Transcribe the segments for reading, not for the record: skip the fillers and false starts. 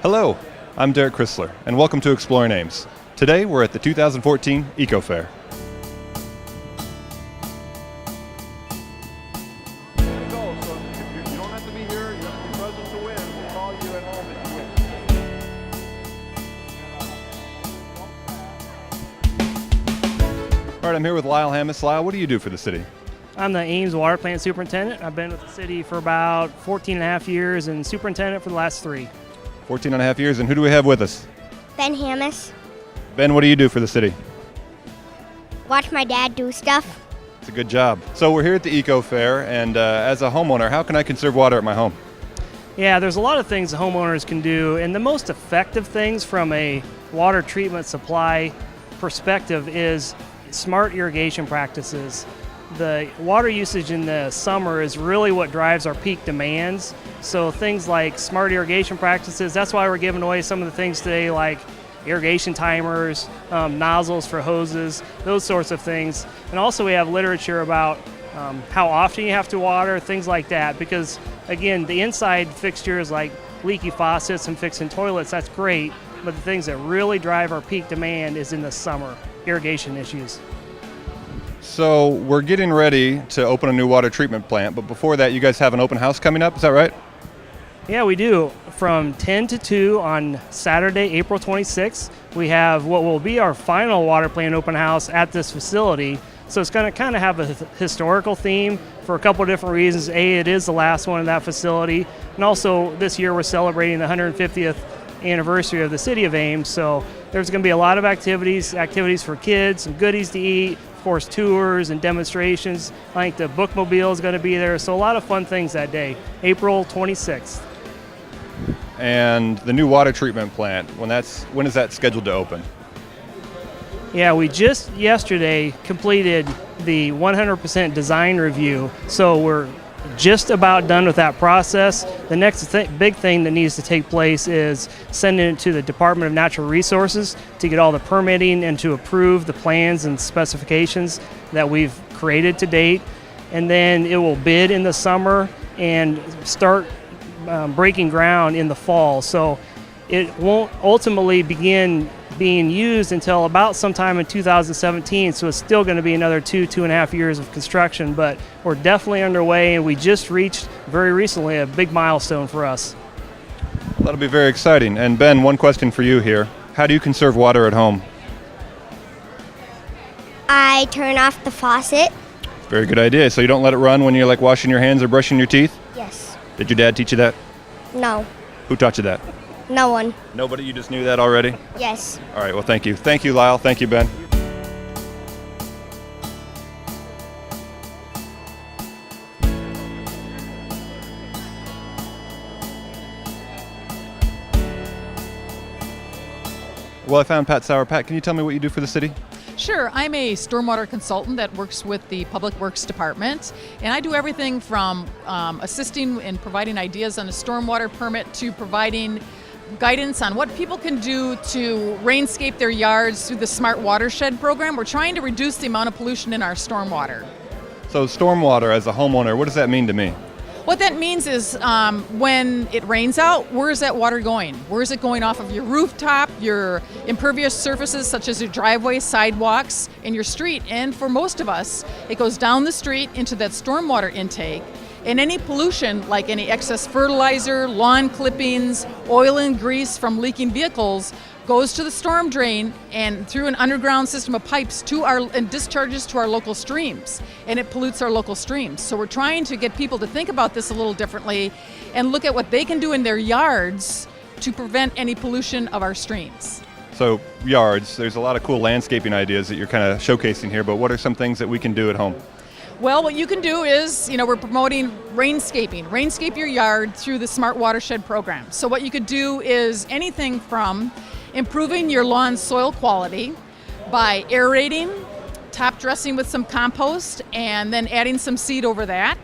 Hello, I'm Derek Chrysler, and welcome to Exploring Ames. Today we're at the 2014 Eco Fair. There you go. So you don't have to be here. You have to be present to win. We'll call you at home if you win. All right, I'm here with Lyle Hammis. Lyle, what do you do for the city? I'm the Ames Water Plant Superintendent. I've been with the city for about 14 and a half years and superintendent for the last 3. 14 and a half years, and who do we have with us? Ben Hammis. Ben, what do you do for the city? Watch my dad do stuff. It's a good job. So we're here at the Eco Fair, and as a homeowner, how can I conserve water at my home? Yeah, there's a lot of things the homeowners can do, and the most effective things from a water treatment supply perspective is smart irrigation practices. The water usage in the summer is really what drives our peak demands. So things like smart irrigation practices, that's why we're giving away some of the things today like irrigation timers, nozzles for hoses, those sorts of things. And also we have literature about how often you have to water, things like that. Because again, the inside fixtures like leaky faucets and fixing toilets, that's great. But the things that really drive our peak demand is in the summer, irrigation issues. So we're getting ready to open a new water treatment plant, but before that, you guys have an open house coming up, is that right? Yeah, we do. From 10 to 2 on Saturday, April 26th, we have what will be our final water plant open house at this facility. So it's going to kind of have a historical theme for a couple of different reasons. A, it is the last one in that facility, and also this year we're celebrating the 150th anniversary of the city of Ames. So there's going to be a lot of activities for kids, some goodies to eat, of course tours and demonstrations. I think the bookmobile is going to be there. So a lot of fun things that day, April 26th. And the new water treatment plant, when is that scheduled to open? Yeah, we just yesterday completed the 100% design review, so we're just about done with that process. The next big thing that needs to take place is sending it to the Department of Natural Resources to get all the permitting and to approve the plans and specifications that we've created to date. And then it will bid in the summer and start breaking ground in the fall. So it won't ultimately begin being used until about sometime in 2017, so it's still going to be another 2.5 years of construction, but we're definitely underway, and we just reached very recently a big milestone for us. That'll be very exciting. And Ben, one question for you here. How do you conserve water at home? I turn off the faucet. Very good idea. So you don't let it run when you're like washing your hands or brushing your teeth? Yes. Did your dad teach you that? No. Who taught you that? No one. Nobody? You just knew that already? Yes. All right, well, thank you. Thank you, Lyle. Thank you, Ben. Well, I found Pat Sauer. Pat, can you tell me what you do for the city? Sure, I'm a stormwater consultant that works with the Public Works Department, and I do everything from assisting in providing ideas on a stormwater permit to providing guidance on what people can do to rainscape their yards through the Smart Watershed program. We're trying to reduce the amount of pollution in our stormwater. So stormwater, as a homeowner, what does that mean to me? What that means is when it rains out, where is that water going? Where is it going off of your rooftop, your impervious surfaces such as your driveway, sidewalks, and your street? And for most of us, it goes down the street into that stormwater intake. And any pollution, like any excess fertilizer, lawn clippings, oil and grease from leaking vehicles, goes to the storm drain and through an underground system of pipes and discharges to our local streams, and it pollutes our local streams. So we're trying to get people to think about this a little differently and look at what they can do in their yards to prevent any pollution of our streams. So yards, there's a lot of cool landscaping ideas that you're kind of showcasing here, but what are some things that we can do at home? Well, what you can do is, we're promoting rainscaping. Rainscape your yard through the Smart Watershed program. So what you could do is anything from improving your lawn soil quality by aerating, top dressing with some compost, and then adding some seed over that,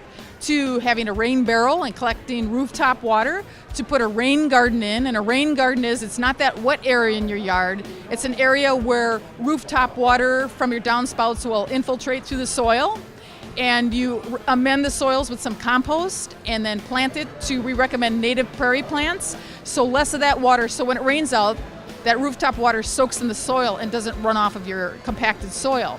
to having a rain barrel and collecting rooftop water, to put a rain garden in. And a rain garden it's not that wet area in your yard. It's an area where rooftop water from your downspouts will infiltrate through the soil. and you amend the soils with some compost and then plant it to, we recommend native prairie plants, so less of that water, so when it rains out, that rooftop water soaks in the soil and doesn't run off of your compacted soil.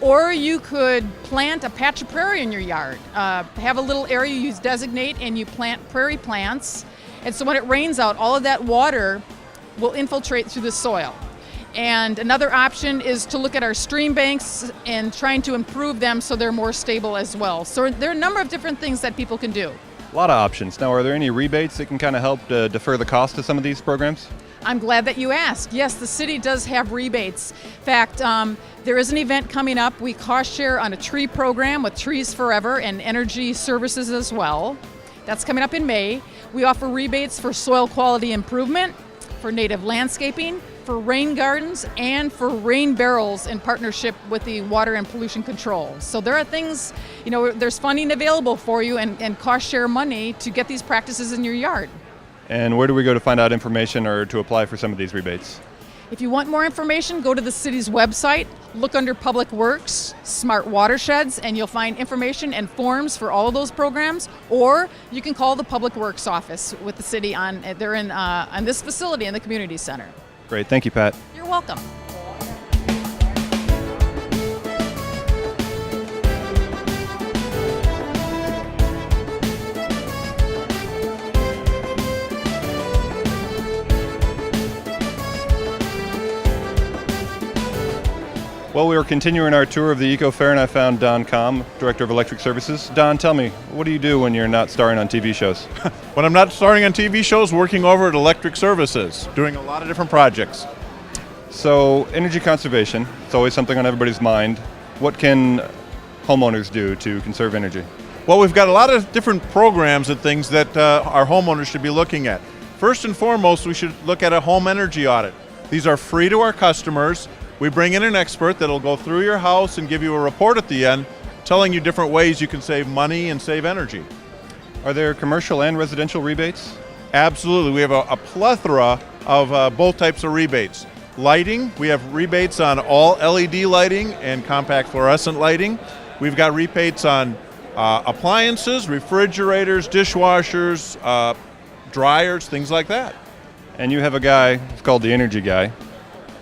Or you could plant a patch of prairie in your yard. Have a little area you designate and you plant prairie plants, and so when it rains out, all of that water will infiltrate through the soil. And another option is to look at our stream banks and trying to improve them so they're more stable as well. So there are a number of different things that people can do. A lot of options. Now, are there any rebates that can kind of help to defer the cost of some of these programs? I'm glad that you asked. Yes, the city does have rebates. In fact, there is an event coming up. We cost share on a tree program with Trees Forever and energy services as well. That's coming up in May. We offer rebates for soil quality improvement, for native landscaping, for rain gardens, and for rain barrels in partnership with the Water and Pollution Control. So there are things, there's funding available for you and cost share money to get these practices in your yard. And where do we go to find out information or to apply for some of these rebates? If you want more information, go to the city's website, look under Public Works, Smart Watersheds, and you'll find information and forms for all of those programs, or you can call the Public Works office with the city on this facility in the community center. Great, thank you, Pat. You're welcome. Well, we were continuing our tour of the Eco Fair, and I found Don Comm, Director of Electric Services. Don, tell me, what do you do when you're not starring on TV shows? When I'm not starring on TV shows, working over at Electric Services, doing a lot of different projects. So, energy conservation, it's always something on everybody's mind. What can homeowners do to conserve energy? Well, we've got a lot of different programs and things that our homeowners should be looking at. First and foremost, we should look at a home energy audit. These are free to our customers. We bring in an expert that'll go through your house and give you a report at the end telling you different ways you can save money and save energy. Are there commercial and residential rebates? Absolutely. We have a plethora of both types of rebates. Lighting, we have rebates on all LED lighting and compact fluorescent lighting. We've got rebates on appliances, refrigerators, dishwashers, dryers, things like that. And you have a guy called the Energy Guy.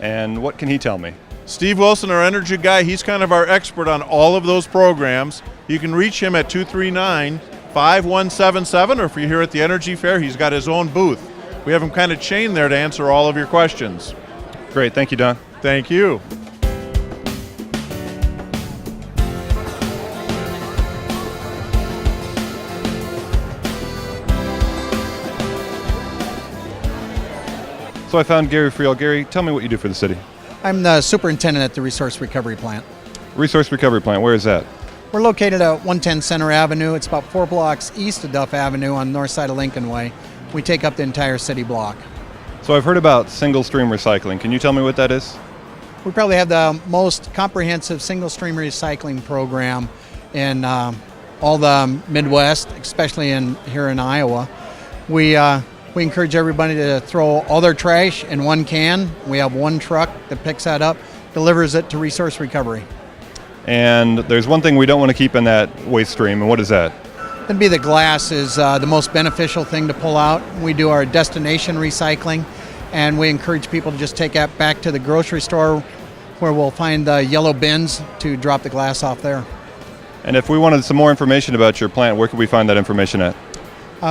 And what can he tell me? Steve Wilson, our energy guy, he's kind of our expert on all of those programs. You can reach him at 239-5177, or if you're here at the Energy Fair, he's got his own booth. We have him kind of chained there to answer all of your questions. Great, thank you, Don. Thank you. So I found Gary Friel. Gary, tell me what you do for the city. I'm the superintendent at the Resource Recovery Plant. Resource Recovery Plant, where is that? We're located at 110 Center Avenue. It's about 4 blocks east of Duff Avenue on the north side of Lincoln Way. We take up the entire city block. So I've heard about single stream recycling. Can you tell me what that is? We probably have the most comprehensive single stream recycling program in all the Midwest, especially here in Iowa. We encourage everybody to throw all their trash in one can. We have one truck that picks that up, delivers it to Resource Recovery. And there's one thing we don't want to keep in that waste stream, and what is that? That'd be the glass is the most beneficial thing to pull out. We do our destination recycling, and we encourage people to just take that back to the grocery store where we'll find the yellow bins to drop the glass off there. And if we wanted some more information about your plant, where could we find that information at?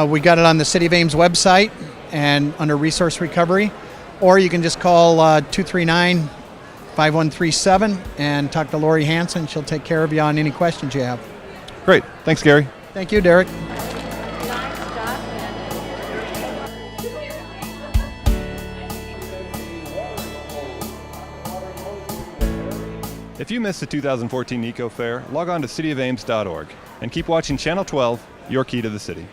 We got it on the City of Ames website and under Resource Recovery, or you can just call 239-5137 and talk to Lori Hansen. She'll take care of you on any questions you have. Great. Thanks, Gary. Thank you, Derek. If you missed the 2014 Eco Fair, log on to cityofames.org and keep watching Channel 12, your key to the city.